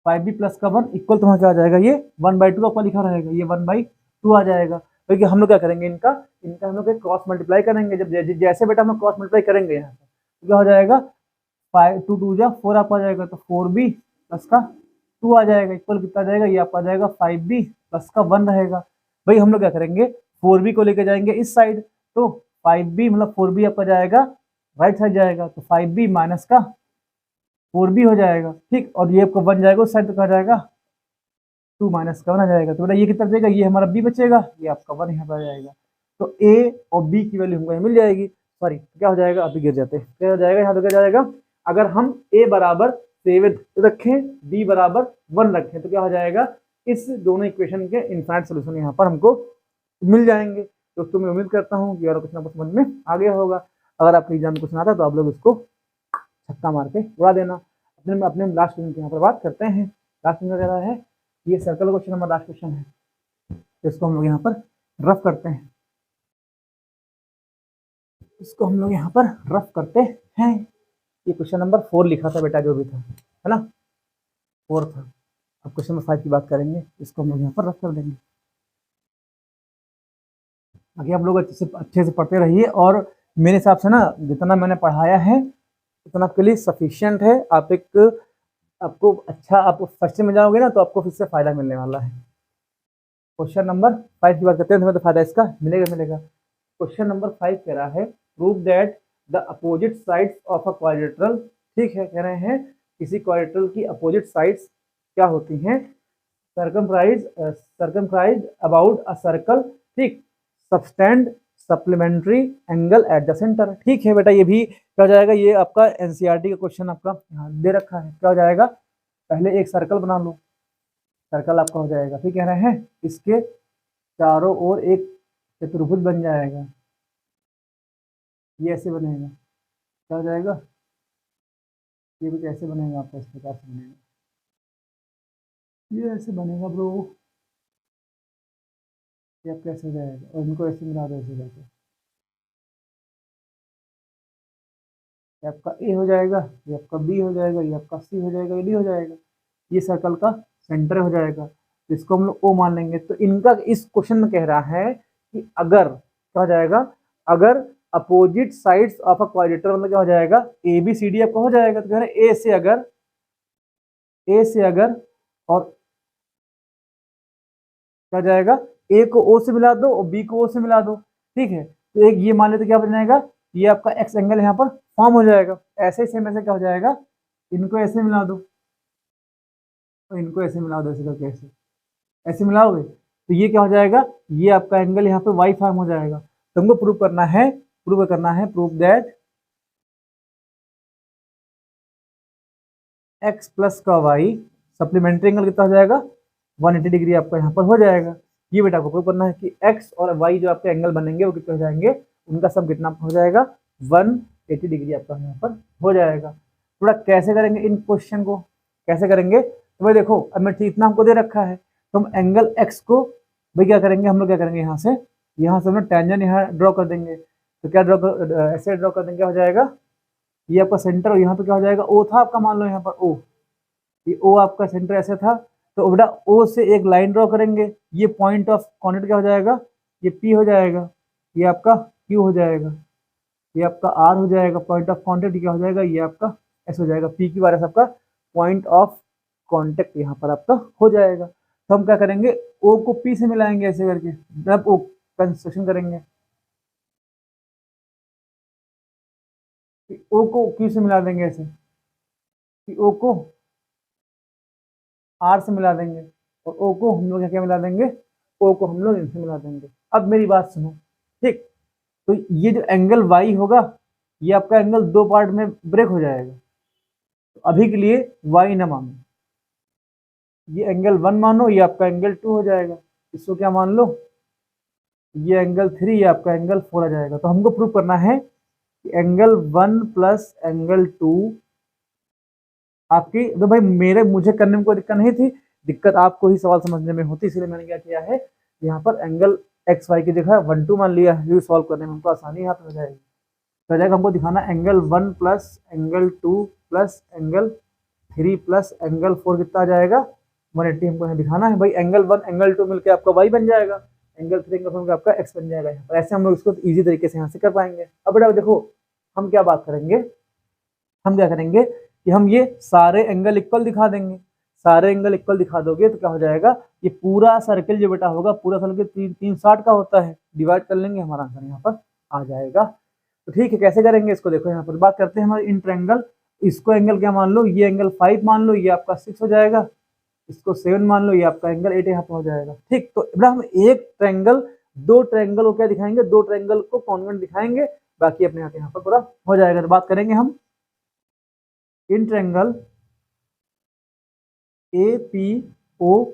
5b प्लस का 1 इक्वल तुम्हारा क्या आ जाएगा, ये 1/2 आपका लिखा रहेगा, ये 1/2 आ जाएगा। क्योंकि हम लोग क्या करेंगे, इनका हम लोग क्रॉस मल्टीप्लाई करेंगे, जब जैसे बेटा हम लोग क्रॉस मल्टीप्लाई करेंगे यहाँ पर तो क्या हो जाएगा, 5 2 2 जा 4 आपका आ जाएगा, तो 4b प्लस का 2 आ जाएगा, इक्वल कितना आ जाएगा, ये आपका आ जाएगा 5b प्लस का 1 रहेगा। भाई हम लोग क्या करेंगे, 4b को लेके जाएंगे इस साइड, तो 5b मतलब 4b आपका जाएगा राइट साइड जाएगा, तो 5b माइनस का 4b हो जाएगा, ठीक, और ये आपका 1 जाएगा उस साइड, तो क्या जाएगा 2 माइनस का 1 आ जाएगा, तो बेटा ये कितना जाएगा, ये हमारा b बचेगा, ये आपका 1 यहाँ पर आ जाएगा, तो a और b की वैल्यू हमको मिल जाएगी। सॉरी क्या हो जाएगा, अभी गिर जाते हैं, क्या हो जाएगा यहाँ पे, क्या जाएगा, अगर हम a बराबर 7 रखें b बराबर 1 रखें तो क्या हो जाएगा, इस दोनों इक्वेशन के इनफाइनाइट सोल्यूशन यहाँ पर हमको मिल जाएंगे। दोस्तों मैं उम्मीद करता हूँ कि यार कुछ ना कुछ समझ में आ गया होगा। अगर आपके एग्जाम में कुछ ना आता तो आप लोग इसको छक्का मार के उड़ा देना। अपने लास्ट क्वेश्चन की यहाँ पर बात करते हैं। लास्ट क्वेश्चन वगैरह है, ये सर्कल क्वेश्चन हमारा लास्ट क्वेश्चन है, इसको हम लोग यहाँ पर रफ करते हैं, इसको हम लोग यहाँ पर रफ करते हैं। ये क्वेश्चन नंबर 4 लिखा था बेटा, जो भी था है ना 4 था। अब क्वेश्चन नंबर 5 की बात करेंगे, इसको हम लोग यहाँ पर रफ कर देंगे। बाकी आप लोग अच्छे से पढ़ते रहिए, और मेरे हिसाब से ना जितना मैंने पढ़ाया है उतना आपके लिए सफिशिएंट है। आपको अच्छा, आप फर्स्ट में जाओगे ना तो आपको फिर से फायदा मिलने वाला है। क्वेश्चन नंबर 5 की बात करते हैं, तुम्हें तो फायदा इसका मिलेगा। क्वेश्चन नंबर 5 कह रहा है, prove that the opposite sides of a quadrilateral, ठीक है, कह रहे हैं किसी क्वाड्रिलेटरल की अपोजिट साइड्स क्या होती हैं, सर्कमफ्राइज अबाउट अ सर्कल, ठीक, subtend supplementary angle at the centre. ठीक है बेटा, ये भी क्या हो जाएगा, ये आपका एनसीईआरटी का क्वेश्चन आपका यहाँ दे रखा है। क्या हो जाएगा, पहले एक सर्कल बना लो, सर्कल आपका हो जाएगा, ठीक कह रहे हैं, इसके चारों ओर एक चतुर्भुज बन जाएगा, ये ऐसे बनेगा, क्या हो जाएगा, ये कुछ ऐसे बनेगा आपका, इस प्रकार से बनेगा, ये ऐसे बनेगा ब्रो, ये आपका ऐसे हो जाएगा, और इनको ऐसे मिला दो ऐसे करके, ये आपका ए हो जाएगा, ये आपका बी हो जाएगा, ये आपका सी हो जाएगा, ये डी हो जाएगा, ये सर्कल का सेंटर हो जाएगा, तो इसको हम लोग ओ मान लेंगे। तो इनका इस क्वेश्चन में कह रहा है कि अगर क्या हो जाएगा, अगर opposite sides of a quadrilateral मतलब क्या हो जाएगा, ए बी सी डी आपका हो जाएगा, तो कह रहे हैं ए से अगर और क्या हो जाएगा, ए को ओ से मिला दो और बी को ओ से मिला दो, ठीक है। तो एक ये मान लेते क्या बन जाएगा, ये आपका एक्स एंगल यहाँ पर फॉर्म हो जाएगा। ऐसे ही सेम ऐसे क्या हो जाएगा, इनको ऐसे मिला दो और इनको ऐसे मिला दो, ऐसे करके ऐसे ऐसे मिलाओगे तो ये क्या हो जाएगा, ये आपका एंगल यहाँ पे वाई फॉर्म हो जाएगा। तो हमको प्रूव करना है प्रूव दैट एक्स प्लस का वाई सप्लीमेंट्री एंगल कितना हो जाएगा, 180 डिग्री आपका यहाँ पर हो जाएगा। ये बेटा आपको प्रूव करना है कि एक्स और वाई जो आपके एंगल बनेंगे वो कितने हो जाएंगे, उनका सम कितना हो जाएगा, 180 डिग्री आपका यहाँ पर हो जाएगा। थोड़ा कैसे करेंगे इन क्वेश्चन को, कैसे करेंगे, तो भाई देखो अब मैं इतना हमको दे रखा है, तो हम एंगल एक्स को भाई क्या करेंगे, हम लोग क्या करेंगे, यहाँ से हम लोग टेंजेंट यहाँ ड्रॉ कर देंगे। तो क्या ड्रॉ कर, ऐसे ड्रॉ कर देंगे, क्या हो जाएगा, ये आपका सेंटर और यहाँ पे क्या हो जाएगा, ओ था आपका, मान लो यहाँ पर ओ, ये ओ आपका सेंटर ऐसे था। तो बेटा ओ से एक लाइन ड्रॉ करेंगे, ये पॉइंट ऑफ कॉन्टेक्ट क्या हो जाएगा, ये पी हो जाएगा, ये आपका क्यू हो जाएगा, ये आपका आर हो जाएगा, पॉइंट ऑफ कॉन्टेक्ट क्या हो जाएगा, ये आपका एस हो जाएगा। पी की बार आपका पॉइंट ऑफ कॉन्टेक्ट यहाँ पर आपका हो जाएगा। तो हम क्या करेंगे, ओ को पी से मिलाएंगे ऐसे करके, जब ओ कंस्ट्रक्शन करेंगे, ओ को क्यू से मिला देंगे ऐसे, ओ को आर से मिला देंगे और ओ को हम लोग क्या क्या मिला देंगे, ओ को हम लोग इनसे मिला देंगे। अब मेरी बात सुनो, ठीक, तो ये जो एंगल वाई होगा, ये आपका एंगल दो पार्ट में ब्रेक हो जाएगा। तो अभी के लिए वाई ना मानो, ये एंगल 1 मानो, ये आपका एंगल 2 हो जाएगा। इसको क्या मान लो, ये एंगल 3, ये आपका एंगल 4 आ जाएगा। तो हमको प्रूव करना है कि एंगल 1 प्लस एंगल 2 आपकी, तो भाई मुझे करने में कोई दिक्कत नहीं थी, दिक्कत आपको ही सवाल समझने में होती, इसलिए मैंने क्या किया है, यहाँ पर एंगल एक्स वाई की जगह 1 2 मान लिया है, सॉल्व करने में हमको आसानी यहाँ पर हो जाएगी। तो जाएगा हमको दिखाना angle 1 plus angle 2 plus angle 3 plus angle 4 कितना आ जाएगा, 180 हमको यहाँ दिखाना है। भाई एंगल 1 एंगल 2 मिलकर आपका वाई बन जाएगा, एंगल 3 एंगल 4 मिलकर आपका एक्स बन जाएगा। यहाँ पर ऐसे हम लोग इसको ईजी तरीके से यहाँ से कर पाएंगे। अब बेटा देखो हम क्या बात करेंगे, हम क्या करेंगे कि हम ये सारे एंगल इक्वल दिखा देंगे। सारे एंगल इक्वल दिखा दोगे तो क्या हो जाएगा, ये पूरा सर्कल जो बेटा होगा, पूरा सर्कल 360 का होता है, डिवाइड कर लेंगे, हमारा आंसर यहाँ पर आ जाएगा। तो ठीक है, कैसे करेंगे इसको, देखो यहाँ पर बात करते हैं हमारे इन ट्रायंगल। इसको एंगल क्या मान लो, ये एंगल 5 मान लो, ये आपका 6 हो जाएगा। इसको 7 मान लो, ये आपका एंगल 8 यहाँ पर हो जाएगा। ठीक, तो बेटा हम एक ट्रायंगल, दो ट्रायंगल को क्या दिखाएंगे, दो ट्रायंगल को कॉन्वेंट दिखाएंगे, बाकी अपने यहाँ पर पूरा हो जाएगा। तो बात करेंगे हम इन triangle A P O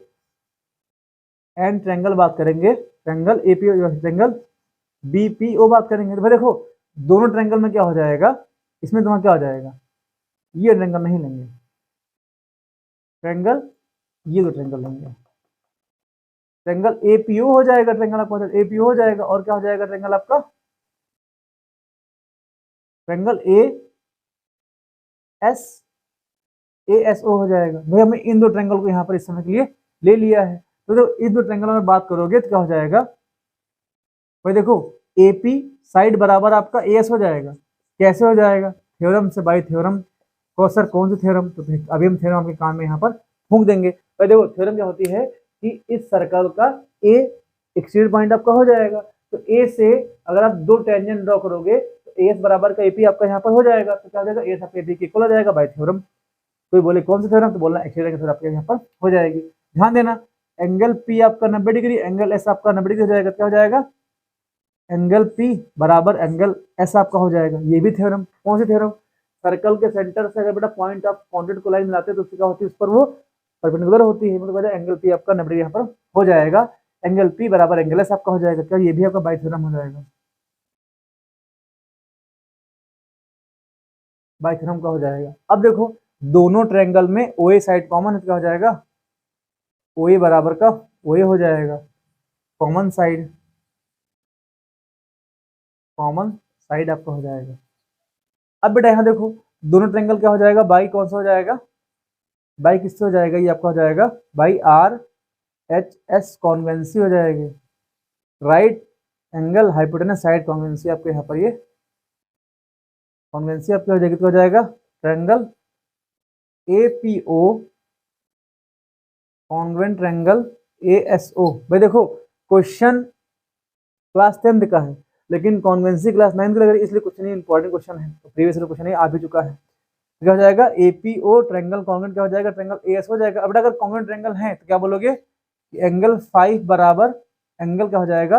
and triangle बात करेंगे, triangle A P O, triangle B P O बात करेंगे। तो भाई देखो दोनों ट्रायंगल में क्या हो जाएगा, इसमें तुम्हारा क्या हो जाएगा, ये ट्रायंगल नहीं लेंगे, ट्रायंगल ये दो ट्रायंगल लेंगे, ट्रायंगल ए पी ओ हो जाएगा, ट्रायंगल आपका ए पी ओ हो जाएगा। और क्या हो जाएगा ट्रायंगल आपका, triangle A S A S O हो जाएगा। भाई हमने इन दो ट्रायंगल को यहाँ पर इस समय के लिए ले लिया है। तो जो इन दो ट्रायंगल में बात करोगे तो क्या हो जाएगा, भाई देखो एपी साइड बराबर आपका एएस हो जाएगा। कैसे हो जाएगा, थ्योरम से, बाय थ्योरम। तो सर कौन सी थ्योरम, तो अभी हम थ्योरम के काम में यहाँ पर फूंक देंगे। भाई देखो थ्योरम क्या होती है कि इस सर्कल का ए एक्सट्रीम पॉइंट आपका हो जाएगा। तो ए से अगर आप दो टेंजेंट ड्रॉ करोगे तो एस बराबर का एपी आपका यहाँ पर हो जाएगा। तो क्या हो जाएगा, एस आपका एपी के इक्वल हो जाएगा बाय थ्योरम। कोई बोले कौन सा थ्योरम, तो बोलना एक्सट्रीम थ्योरम आपके यहाँ पर हो जाएगी। ध्यान देना एंगल पी आपका 90 डिग्री, एंगल एस आपका 90 डिग्री हो जाएगा। क्या हो जाएगा, एंगल P बराबर एंगल S आपका हो जाएगा। ये भी थ्योरम, कौन सी थ्योरम, सर्कल के सेंटर से अगर बेटा पॉइंट ऑफ कॉन्टेक्ट को लाइन मिलाते हैं तो उसकी क्या होती है, उस पर वो परपेंडिकुलर होती है, मतलब एंगल P आपका 90 डिग्री यहाँ पर हो जाएगा। एंगल P बराबर एंगल S आपका हो जाएगा। क्या ये भी आपका बाय थ्योरम हो जाएगा, बाय थ्योरम का हो जाएगा। अब देखो दोनों ट्रायंगल में OA साइड कॉमन है, क्या हो जाएगा, OA बराबर का OA हो जाएगा, कॉमन साइड, कॉमन साइड आपका हो जाएगा। अब बेटा यहाँ देखो दोनों ट्रायंगल क्या हो जाएगा, बाई कौन सा हो जाएगा, बाई किससे हो जाएगा, ये आपका हो जाएगा बाई आर एच एस कॉन्वेंसी हो जाएगी, राइट एंगल हाइपोटेनस साइड कॉन्वेंसी आपके यहाँ पर ये कॉन्वेंसी आपकी हो जाएगी। तो हो जाएगा triangle A P O congruent triangle ASO। भाई देखो क्वेश्चन क्लास 10th का है लेकिन कॉन्वेंसी क्लास 9th का लग रही है, इसलिए कुछ नहीं, इंपॉर्टेंट क्वेश्चन है, तो प्रीवियस क्वेश्चन ही आ भी चुका है। तो क्या हो जाएगा APO ट्रायंगल कॉन्वेंट क्या हो जाएगा, ट्रायंगल AS हो जाएगा। अब अगर कॉन्वेंट ट्रायंगल है तो क्या बोलोगे कि एंगल 5 बराबर एंगल क्या हो जाएगा,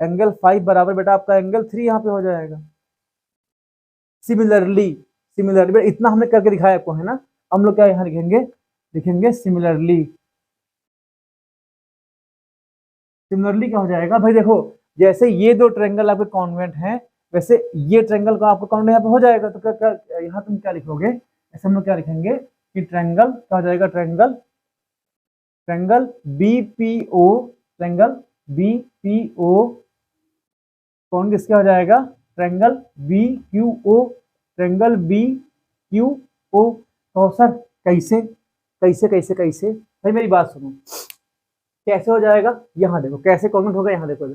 एंगल 5 बराबर बेटा आपका एंगल 3 यहाँ पे हो जाएगा। सिमिलरली, सिमिलरली इतना हमने करके दिखाया आपको है ना। हम लोग क्या यहाँ लिखेंगे, लिखेंगे सिमिलरली। सिमिलरली क्या हो जाएगा भाई देखो, जैसे ये दो ट्रायंगल आपके कॉन्वेंट हैं वैसे ये ट्रायंगल का आपका कॉन्वेंट यहाँ पे हो जाएगा। तो क्या क्या यहाँ तुम क्या लिखोगे, ऐसे हम लोग क्या लिखेंगे कि ट्रायंगल क्या हो जाएगा, triangle, triangle BPO, triangle BPO कौन किसका हो जाएगा, ट्रायंगल BQO, ट्रायंगल BQO। तो सर कैसे कैसे कैसे कैसे, भाई मेरी बात सुनो, कैसे हो जाएगा, यहाँ देखो कैसे कॉन्वेंट होगा, यहाँ देखो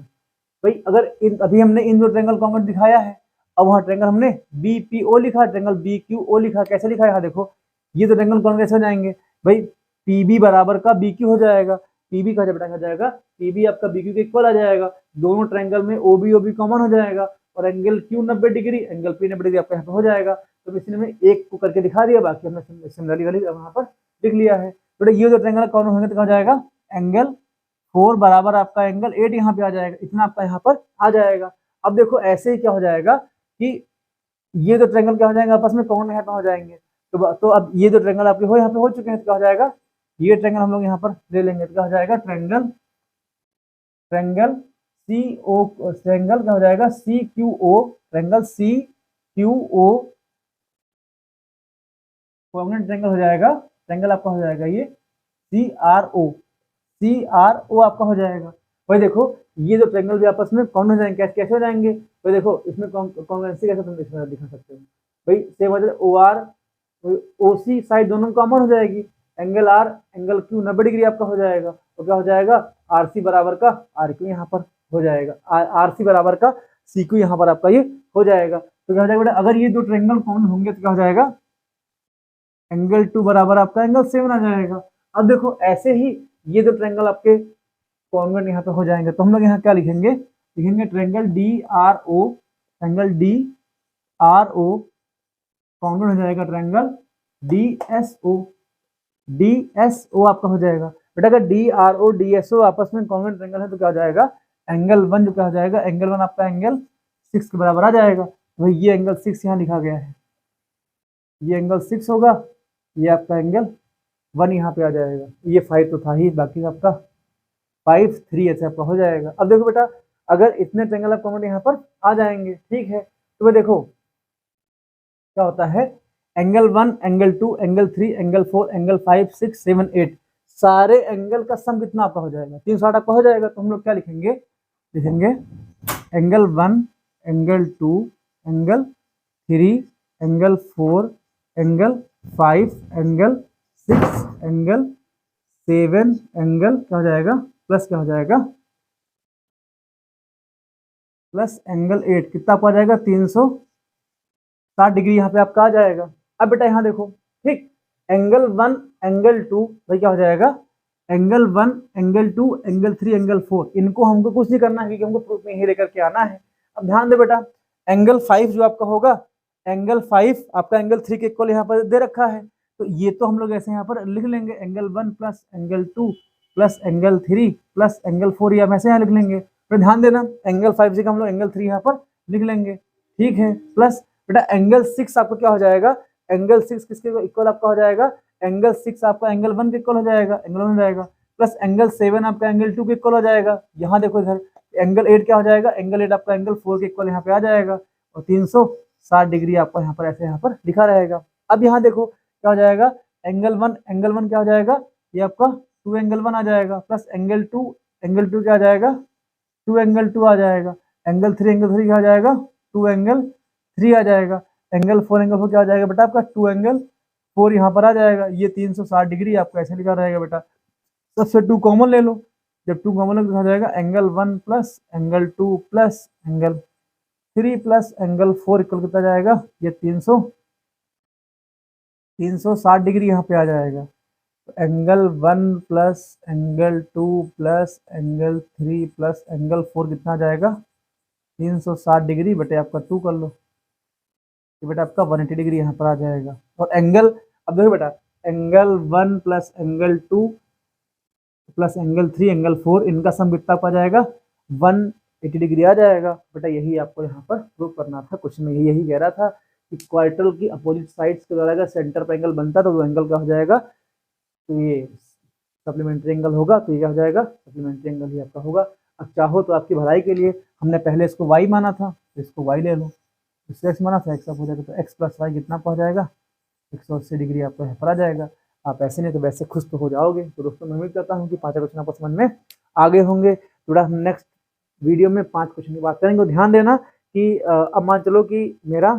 भाई अगर अभी हमने इन दो ट्रायंगल कॉन्वेंट दिखाया है, अब वहाँ ट्रायंगल हमने BPO लिखा, ट्रायंगल BQO लिखा, कैसे लिखा है यहाँ देखो, ये दो ट्रायंगल कॉन्वेंट कैसे हो जाएंगे भाई, PB बराबर का BQ हो जाएगा, PB का बेटा हो जाएगा, PB आपका BQ के इक्वल आ जाएगा, दोनों ट्रायंगल में OB कॉमन हो जाएगा और angle Q 90 degree, angle P 90 degree आपका यहाँ पे हो जाएगा। तो इसने में एक को करके दिखा दिया, बाकी हमने सिमिलरली वाली यहाँ पर लिख लिया है। बेटा ये दो ट्रायंगल कौन होंगे तो क्या हो जाएगा, एंगल 4 बराबर आपका एंगल 8 यहाँ पे आ जाएगा, इतना आपका यहाँ पर आ जाएगा। अब देखो ऐसे ही क्या हो जाएगा कि ये दो ट्रायंगल क्या हो जाएंगे आपस में कौन यहाँ पे हो जाएंगे, तो अब ये दो ट्रायंगल आपके हो यहाँ पे हो चुके हैं, तो क्या हो जाएगा, ये ट्रायंगल हम लोग यहाँ पर ले लेंगे, तो क्या हो जाएगा ट्रायंगल, ट्रायंगल CO, ट्रायंगल क्या हो जाएगा CQO, triangle CQO congruent triangle हो जाएगा, ट्रायंगल आपका हो जाएगा ये CRO, CRO आपका हो जाएगा। भाई देखो ये जो ट्रायंगल भी आपस में कौन हो जाएंगे, कैसे कैसे हो जाएंगे, तो देखो इसमें कॉन्ग्रुएंसी कैसे तुम दिखा सकते हो भाई, सेम हो जाए OR OC साइड दोनों कॉमन हो जाएगी, angle R angle Q 90 degree आपका हो जाएगा, तो क्या हो जाएगा RC बराबर का RQ यहाँ पर हो जाएगा, RC बराबर का CQ यहाँ पर आपका ये हो जाएगा। तो क्या हो जाएगा बेटा, अगर ये दो ट्रायंगल कॉमन होंगे तो क्या हो जाएगा, एंगल 2 बराबर आपका एंगल 7 आ जाएगा। अब देखो ऐसे ही ये दो ट्रायंगल आपके कॉन्वेंट यहाँ पे हो जाएंगे, तो हम लोग यहाँ क्या लिखेंगे, लिखेंगे triangle DRO, triangle DRO convent हो जाएगा ट्रायंगल DSO, DSO आपका हो जाएगा। बेटा अगर DRO DSO आपस में कॉन्वेंट ट्रायंगल है तो क्या हो जाएगा, एंगल 1 जो क्या हो जाएगा, एंगल 1 आपका एंगल 6 के बराबर आ जाएगा। तो ये एंगल 6 यहाँ लिखा गया है, ये एंगल 6 होगा, ये आपका एंगल 1 यहाँ पे आ जाएगा, ये 5 तो था ही, बाकी आपका 5 3 ऐसे आपका हो जाएगा। अब देखो बेटा अगर इतने ट्रायंगल ऑफ कॉमेडी यहाँ पर आ जाएंगे, ठीक है, तो भाई देखो क्या होता है, angle 1 angle 2 angle 3 angle 4 angle 5 6 7 8 सारे एंगल का सम कितना आपका हो जाएगा, 360 आपका हो जाएगा। तो हम लोग क्या लिखेंगे, लिखेंगे angle 1 angle 2 angle 3 angle 4 angle 5 angle 6 angle 7 angle क्या हो जाएगा, प्लस क्या हो जाएगा, प्लस एंगल 8 कितना आपको आ जाएगा, 360 डिग्री यहाँ पे आपका आ जाएगा। अब बेटा यहाँ देखो, ठीक, एंगल 1 एंगल 2 भाई क्या हो जाएगा, एंगल 1 एंगल 2 एंगल 3 एंगल 4 इनको हमको कुछ नहीं करना है क्योंकि हमको प्रूफ में ही लेकर के आना है। अब ध्यान दे बेटा, एंगल 5 जो आपका होगा, एंगल 5 आपका एंगल 3 के इक्वल यहाँ पर दे रखा है, तो ये तो हम लोग ऐसे यहाँ पर लिख लेंगे, angle 1 plus angle 2 plus angle 3 plus angle 4 या ऐसे यहाँ लिख लेंगे। तो ध्यान देना एंगल 5 से हम लोग एंगल 3 यहाँ पर लिख लेंगे, ठीक है। प्लस बेटा एंगल 6 आपका क्या हो जाएगा, एंगल 6 किसके इक्वल आपका हो जाएगा, एंगल 6 आपका एंगल 1 के इक्वल हो जाएगा, एंगल 1 हो जाएगा, प्लस एंगल 7 आपका एंगल 2 के इक्वल हो जाएगा। यहाँ देखो इधर एंगल 8 क्या हो जाएगा, एंगल 8 आपका एंगल 4 के इक्वल यहाँ पे आ जाएगा और 360 डिग्री आपका यहाँ पर ऐसे यहाँ पर लिखा रहेगा। अब यहाँ देखो क्या हो जाएगा, एंगल 1 क्या हो जाएगा, ये आपका 2 एंगल 1 आ जाएगा, प्लस एंगल 2 क्या आ जाएगा, 2 एंगल 2 आ जाएगा, एंगल 3 क्या आ जाएगा, 2 एंगल 3 आ जाएगा, एंगल 4 क्या आ जाएगा बेटा आपका 2 एंगल 4 यहाँ पर आ जाएगा। ये 360 डिग्री आपको ऐसे लिखा रहेगा बेटा। सबसे 2 कॉमन ले लो, जब 2 कॉमन लिखा जाएगा angle 1 plus angle 2 plus angle 3 plus angle 4 equal कितना जाएगा, ये 360 डिग्री यहाँ पे आ जाएगा। Angle 1 plus angle 2 plus angle 3 plus angle 4 कितना आ जाएगा? 360 डिग्री बटे आपका 2 कर लो, ये बेटा आपका 180 डिग्री यहाँ पर आ जाएगा। और एंगल, अब देखो बेटा, angle 1 plus angle 2 plus angle 3 angle 4 इनका सम कितना आ जाएगा? 180 डिग्री आ जाएगा। बेटा यही आपको यहाँ पर प्रूव करना था, क्वेश्चन में यही कह रहा था कि क्वाड्रेटर की अपोजिट साइड्स के द्वारा अगर सेंटर पर एंगल बनता तो वो एंगल क्या हो जाएगा? तो ये सप्लीमेंट्री एंगल होगा, तो ये क्या हो जाएगा? सप्लीमेंट्री एंगल ही आपका होगा। अब चाहो तो आपकी भलाई के लिए हमने पहले इसको y माना था, तो इसको y ले लो, इसको x माना था, x अब हो जाएगा, तो x प्लस वाई कितना पहुंच जाएगा? 180 डिग्री आपको यहाँ पर आ जाएगा। आप ऐसे नहीं तो वैसे खुश तो हो जाओगे। तो दोस्तों मैं उम्मीद करता हूँ कि 5 क्वेश्चन आपको समझ में आ गए होंगे। थोड़ा हम नेक्स्ट वीडियो में 5 क्वेश्चन की बात करेंगे। ध्यान देना कि अब मान चलो कि मेरा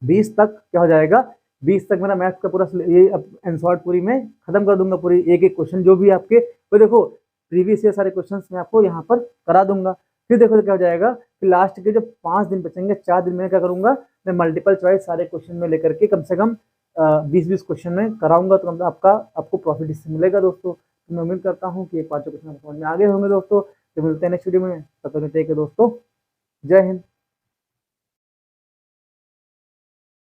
20 तक क्या हो जाएगा, 20 तक मेरा मैथ्स का पूरा ये अब एनसॉर्ट पूरी में खत्म कर दूंगा, पूरी एक एक क्वेश्चन जो भी आपके, तो देखो प्रीवियस ईयर सारे क्वेश्चंस मैं आपको यहाँ पर करा दूंगा। फिर देखो तो क्या हो जाएगा कि लास्ट के जो 5 दिन बचेंगे, 4 दिन में क्या करूंगा, मैं मल्टीपल चॉइस सारे क्वेश्चन में लेकर के कम से कम 20-20 क्वेश्चन में कराऊंगा, तो मतलब आपको प्रॉफिट इससे मिलेगा दोस्तों। तो मैं उम्मीद करता हूँ कि ये 5 क्वेश्चन समझ में आ गए होंगे दोस्तों। तो मिलते हैं नेक्स्ट वीडियो में, तब तक के दोस्तों जय हिंद।